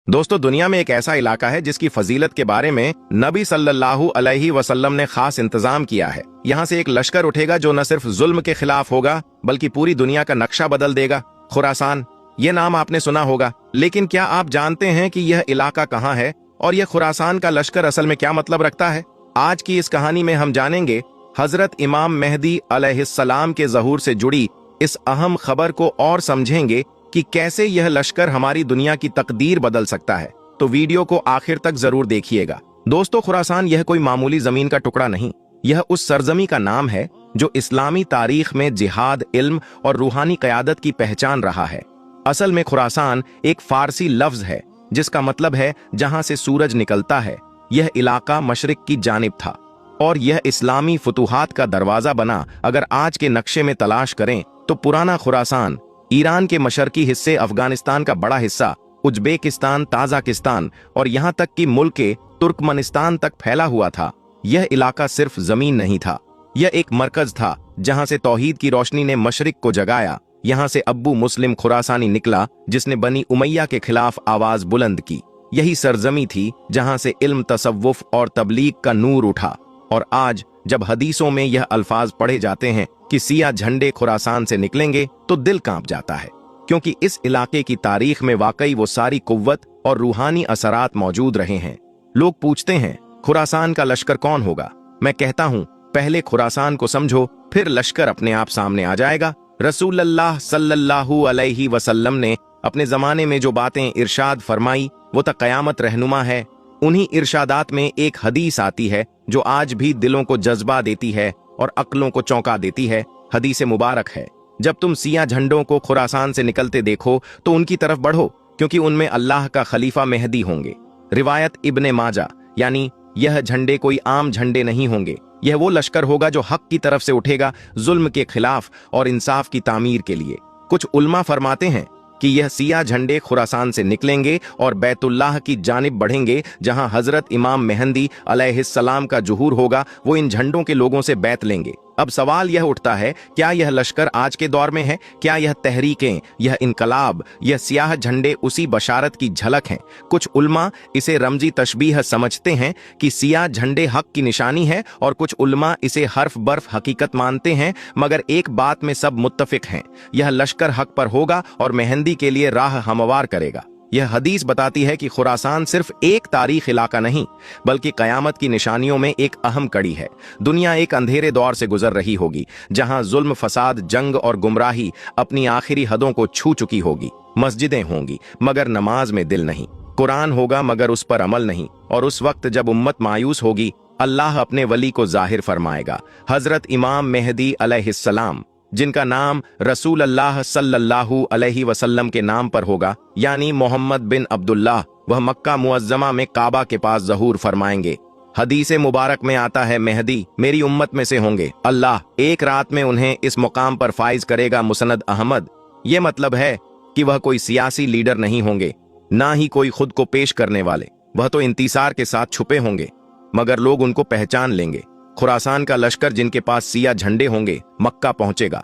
दोस्तों, दुनिया में एक ऐसा इलाका है जिसकी फजीलत के बारे में नबी सल्लल्लाहु अलैहि वसल्लम ने खास इंतजाम किया है। यहाँ से एक लश्कर उठेगा जो न सिर्फ जुल्म के खिलाफ होगा बल्कि पूरी दुनिया का नक्शा बदल देगा। खुरासान, ये नाम आपने सुना होगा, लेकिन क्या आप जानते हैं कि यह इलाका कहाँ है और यह खुरासान का लश्कर असल में क्या मतलब रखता है? आज की इस कहानी में हम जानेंगे हजरत इमाम मेहदी अलैहिस्सलाम के ज़हूर से जुड़ी इस अहम खबर को और समझेंगे कि कैसे यह लश्कर हमारी दुनिया की तकदीर बदल सकता है। तो वीडियो को आखिर तक जरूर देखिएगा। दोस्तों, खुरासान यह कोई मामूली जमीन का टुकड़ा नहीं, यह उस सरजमी का नाम है जो इस्लामी तारीख में जिहाद, इल्म और रूहानी क़यादत की पहचान रहा है। असल में खुरासान एक फारसी लफ्ज है जिसका मतलब है जहां से सूरज निकलता है। यह इलाका मशरिक की जानिब था और यह इस्लामी फतूहात का दरवाजा बना। अगर आज के नक्शे में तलाश करें तो पुराना खुरासान ईरान के मशरकी हिस्से, अफगानिस्तान का बड़ा हिस्सा, उज्बेकिस्तान, ताजिकिस्तान और यहाँ तक कि मुल्क के तुर्कमनिस्तान तक फैला हुआ था। यह इलाका सिर्फ जमीन नहीं था, यह एक मरकज था जहाँ से तौहीद की रोशनी ने मशरिक को जगाया। यहाँ से अब्बू मुस्लिम खुरासानी निकला जिसने बनी उमैया के खिलाफ आवाज बुलंद की। यही सरजमी थी जहाँ से इल्म, तसव्वुफ और तबलीग का नूर उठा। और आज जब हदीसों में यह अल्फाज पढ़े जाते हैं कि सिया झंडे खुरासान से निकलेंगे तो दिल कांप जाता है, क्योंकि इस इलाके की तारीख में वाकई वो सारी कुव्वत और रूहानी असरात मौजूद रहे हैं। लोग पूछते हैं, खुरासान का लश्कर कौन होगा? मैं कहता हूं, पहले खुरासान को समझो, फिर लश्कर अपने आप सामने आ जाएगा। रसूलुल्लाह सल्लल्लाहु अलैहि वसल्लम ने अपने जमाने में जो बातें इरशाद फरमाई वो तो कयामत रहनुमा है। उन्हीं इरशादात में एक हदीस आती है जो आज भी दिलों को जज्बा देती है और अक्लों को चौंका देती है। हदीस मुबारक है, जब तुम सिया झंडों को खुरासान से निकलते देखो तो उनकी तरफ बढ़ो, क्योंकि उनमें अल्लाह का खलीफा मेहदी होंगे। रिवायत इब्ने माजा, यानी यह झंडे कोई आम झंडे नहीं होंगे, यह वो लश्कर होगा जो हक की तरफ से उठेगा, जुल्म के खिलाफ और इंसाफ की तामीर के लिए। कुछ उल्मा फरमाते हैं कि यह सिया झंडे खुरासान से निकलेंगे और बैतुल्लाह की जानिब बढ़ेंगे, जहां हजरत इमाम मेहदी अलैहिस्सलाम का जुहूर होगा। वो इन झंडों के लोगों से बैत लेंगे। अब सवाल यह उठता है, क्या यह लश्कर आज के दौर में है? क्या यह तहरीकें, यह इनकलाब, यह सियाह झंडे उसी बशारत की झलक हैं? कुछ उल्मा इसे रमजी तशबीह समझते हैं कि सियाह झंडे हक की निशानी है, और कुछ उल्मा इसे हर्फ बर्फ हकीकत मानते हैं। मगर एक बात में सब मुत्तफिक हैं, यह लश्कर हक पर होगा और मेहंदी के लिए राह हमवार करेगा। यह हदीस बताती है कि खुरासान सिर्फ एक तारीख इलाका नहीं, बल्कि कयामत की निशानियों में एक अहम कड़ी है। दुनिया एक अंधेरे दौर से गुजर रही होगी, जहां जुल्म, फसाद, जंग और गुमराही अपनी आखिरी हदों को छू चुकी होगी। मस्जिदें होंगी मगर नमाज में दिल नहीं, कुरान होगा मगर उस पर अमल नहीं। और उस वक्त जब उम्मत मायूस होगी, अल्लाह अपने वली को जाहिर फरमाएगा। हजरत इमाम मेहदी अलैहिस्सलाम, जिनका नाम रसूलुल्लाह सल्लल्लाहु अलैहि वसल्लम के नाम पर होगा, यानी मोहम्मद बिन अब्दुल्लाह, वह मक्का मुअज्जमा में काबा के पास ज़हूर फरमाएंगे। हदीस मुबारक में आता है, मेहदी मेरी उम्मत में से होंगे, अल्लाह एक रात में उन्हें इस मुकाम पर फाइज करेगा। मुसनद अहमद। ये मतलब है कि वह कोई सियासी लीडर नहीं होंगे, ना ही कोई खुद को पेश करने वाले। वह तो इंतिसार के साथ छुपे होंगे, मगर लोग उनको पहचान लेंगे। खुरासान का लश्कर जिनके पास सिया झंडे होंगे मक्का पहुंचेगा।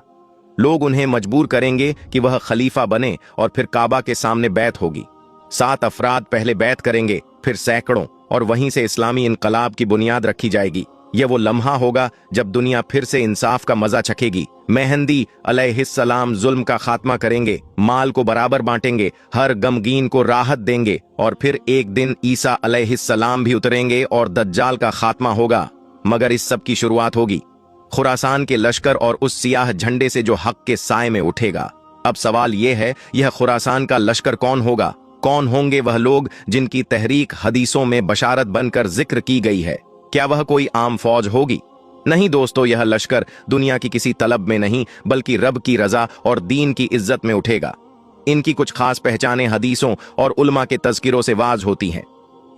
लोग उन्हें मजबूर करेंगे कि वह खलीफा बने और फिर काबा के सामने बैत होगी। 7 अफराद पहले बैत करेंगे, फिर सैकड़ों, और वहीं से इस्लामी इनकलाब की बुनियाद रखी जाएगी। यह वो लम्हा होगा जब दुनिया फिर से इंसाफ का मजा चखेगी। मेहदी अलैहिस्सलाम जुल्म का खात्मा करेंगे, माल को बराबर बांटेंगे, हर गमगीन को राहत देंगे, और फिर एक दिन ईसा अलैहिस्सलाम भी उतरेंगे और दज्जाल का खात्मा होगा। मगर इस सब की शुरुआत होगी खुरासान के लश्कर और उस सियाह झंडे से जो हक के साए में उठेगा। अब सवाल यह है, यह खुरासान का लश्कर कौन होगा? कौन होंगे वह लोग जिनकी तहरीक हदीसों में बशारत बनकर जिक्र की गई है? क्या वह कोई आम फौज होगी? नहीं दोस्तों, यह लश्कर दुनिया की किसी तलब में नहीं, बल्कि रब की रजा और दीन की इज्जत में उठेगा। इनकी कुछ खास पहचानें हदीसों और उलमा के तज़किरों से वाज होती हैं।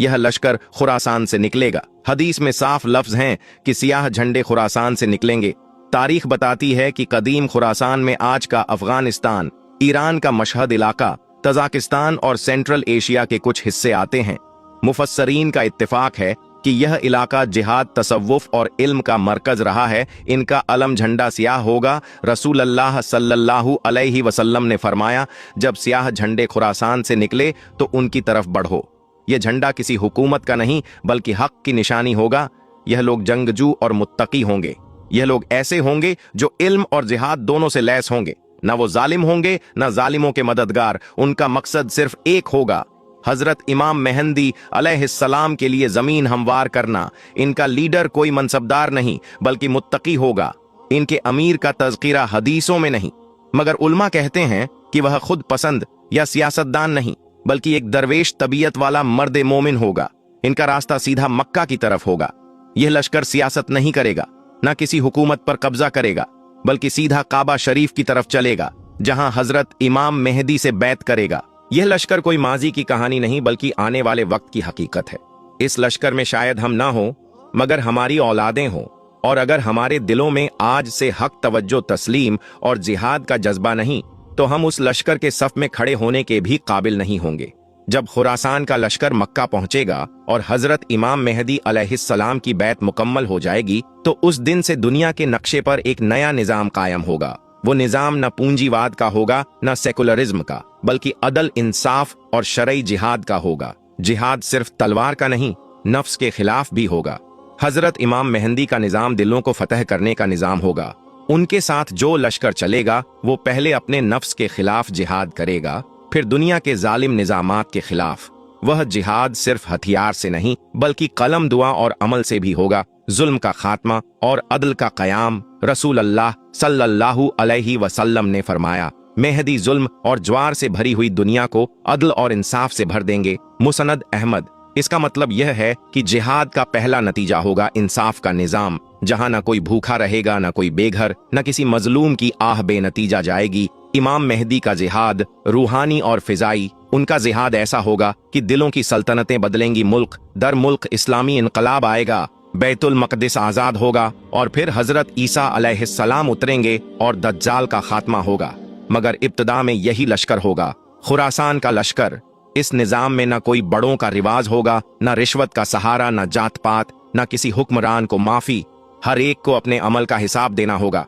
यह लश्कर खुरासान से निकलेगा। हदीस में साफ लफ्ज हैं कि सियाह झंडे खुरासान से निकलेंगे। तारीख बताती है कि कदीम खुरासान में आज का अफगानिस्तान, ईरान का मशहद इलाका, तजाकिस्तान और सेंट्रल एशिया के कुछ हिस्से आते हैं। मुफस्सरीन का इत्तेफाक है कि यह इलाका जिहाद, तसव्वुफ और इल्म का मरकज रहा है। इनका अलम झंडा सियाह होगा। रसूल अल्लाह सल्लल्लाहु अलैहि वसल्लम ने फरमाया, जब सियाह झंडे खुरासान से निकले तो उनकी तरफ बढ़ो। यह झंडा किसी हुकूमत का नहीं बल्कि हक की निशानी होगा। यह लोग जंगजू और मुत्तकी होंगे। यह लोग ऐसे होंगे जो इल्म और जिहाद दोनों से लैस होंगे। न वो जालिम होंगे न जालिमों के मददगार। उनका मकसद सिर्फ एक होगा, हजरत इमाम मेहंदी अलैहिस्सलाम के लिए जमीन हमवार करना। इनका लीडर कोई मनसबदार नहीं बल्कि मुत्तकी होगा। इनके अमीर का तज़किरा हदीसों में नहीं, मगर उल्मा कहते हैं कि वह खुद पसंद या सियासतदान नहीं बल्कि एक दरवेश तबीयत वाला मर्द मोमिन होगा। इनका रास्ता सीधा मक्का की तरफ होगा। यह लश्कर सियासत नहीं करेगा, न किसी हुकूमत पर कब्जा करेगा, बल्कि सीधा काबा शरीफ की तरफ चलेगा, जहां हजरत इमाम मेहदी से बैत करेगा। यह लश्कर कोई माजी की कहानी नहीं बल्कि आने वाले वक्त की हकीकत है। इस लश्कर में शायद हम ना हो मगर हमारी औलादें हों, और अगर हमारे दिलों में आज से हक, तवज्जो, तस्लीम और जिहाद का जज्बा नहीं तो हम उस लश्कर के सफ में खड़े होने के भी काबिल नहीं होंगे। जब खुरासान का लश्कर मक्का पहुंचेगा और हजरत इमाम मेहदी अलैहिस्सलाम की बैत मुकम्मल हो जाएगी तो उस दिन से दुनिया के नक्शे पर एक नया निजाम कायम होगा। वो निजाम न पूंजीवाद का होगा न सेकुलरिज्म का, बल्कि अदल, इंसाफ और शरई जिहाद का होगा। जिहाद सिर्फ तलवार का नहीं, नफ्स के खिलाफ भी होगा। हजरत इमाम मेहंदी का निजाम दिलों को फतह करने का निजाम होगा। उनके साथ जो लश्कर चलेगा वो पहले अपने नफ्स के खिलाफ जिहाद करेगा, फिर दुनिया के जालिम निजामात के खिलाफ। वह जिहाद सिर्फ हथियार से नहीं बल्कि कलम, दुआ और अमल से भी होगा। जुल्म का खात्मा और अदल का कयाम। रसूल अल्लाह सल्लल्लाहु अलैहि वसल्लम ने फरमाया, मेहदी जुल्म और ज्वार से भरी हुई दुनिया को अदल और इंसाफ से भर देंगे। मुसनद अहमद। इसका मतलब यह है कि जिहाद का पहला नतीजा होगा इंसाफ का निजाम, जहां न कोई भूखा रहेगा, न कोई बेघर, न किसी मजलूम की आह बेनतीजा जाएगी। इमाम मेहदी का जिहाद रूहानी और फिजाई। उनका जिहाद ऐसा होगा कि दिलों की सल्तनतें बदलेंगी, मुल्क दर मुल्क इस्लामी इनकलाब आएगा, बैतुल मकदिस आजाद होगा और फिर हजरत ईसा अलैहिस्सलाम उतरेंगे और दज्जाल का खात्मा होगा। मगर इब्तदा में यही लश्कर होगा, खुरासान का लश्कर। इस निजाम में न कोई बड़ों का रिवाज होगा, न रिश्वत का सहारा, न जात पात, न किसी हुक्मरान को माफी। हर एक को अपने अमल का हिसाब देना होगा।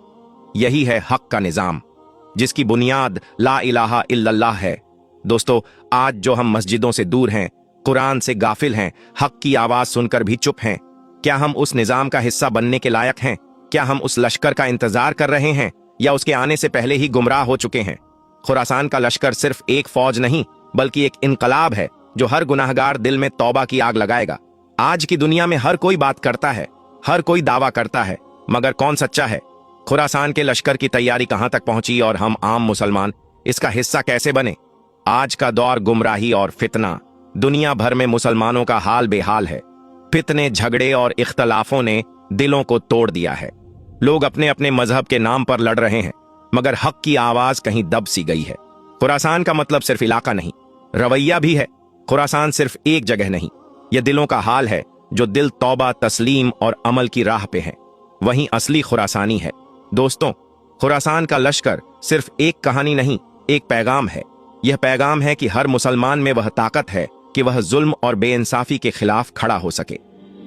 यही है हक का निजाम, जिसकी बुनियाद ला इलाहा इल्लल्लाह है। दोस्तों, आज जो हम मस्जिदों से दूर हैं, कुरान से गाफिल हैं, हक की आवाज सुनकर भी चुप हैं, क्या हम उस निजाम का हिस्सा बनने के लायक हैं? क्या हम उस लश्कर का इंतजार कर रहे हैं या उसके आने से पहले ही गुमराह हो चुके हैं? खुरासान का लश्कर सिर्फ एक फौज नहीं बल्कि एक इनकलाब है जो हर गुनाहगार दिल में तौबा की आग लगाएगा। आज की दुनिया में हर कोई बात करता है, हर कोई दावा करता है, मगर कौन सच्चा है? खुरासान के लश्कर की तैयारी कहां तक पहुंची और हम आम मुसलमान इसका हिस्सा कैसे बने? आज का दौर गुमराही और फितना। दुनिया भर में मुसलमानों का हाल बेहाल है। फितने, झगड़े और इख्तलाफों ने दिलों को तोड़ दिया है। लोग अपने अपने मजहब के नाम पर लड़ रहे हैं, मगर हक की आवाज कहीं दब सी गई है। खुरासान का मतलब सिर्फ इलाका नहीं, रवैया भी है। खुरासान सिर्फ एक जगह नहीं, यह दिलों का हाल है जो दिल तौबा, तस्लीम और अमल की राह पे है। वहीं असली खुरासानी है। दोस्तों, खुरासान का लश्कर सिर्फ एक कहानी नहीं, एक पैगाम है। यह पैगाम है कि हर मुसलमान में वह ताकत है कि वह जुल्म और बेइंसाफी के खिलाफ खड़ा हो सके।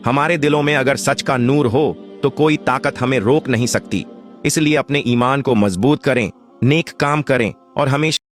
हमारे दिलों में अगर सच का नूर हो तो कोई ताकत हमें रोक नहीं सकती। इसलिए अपने ईमान को मजबूत करें, नेक काम करें और हमेशा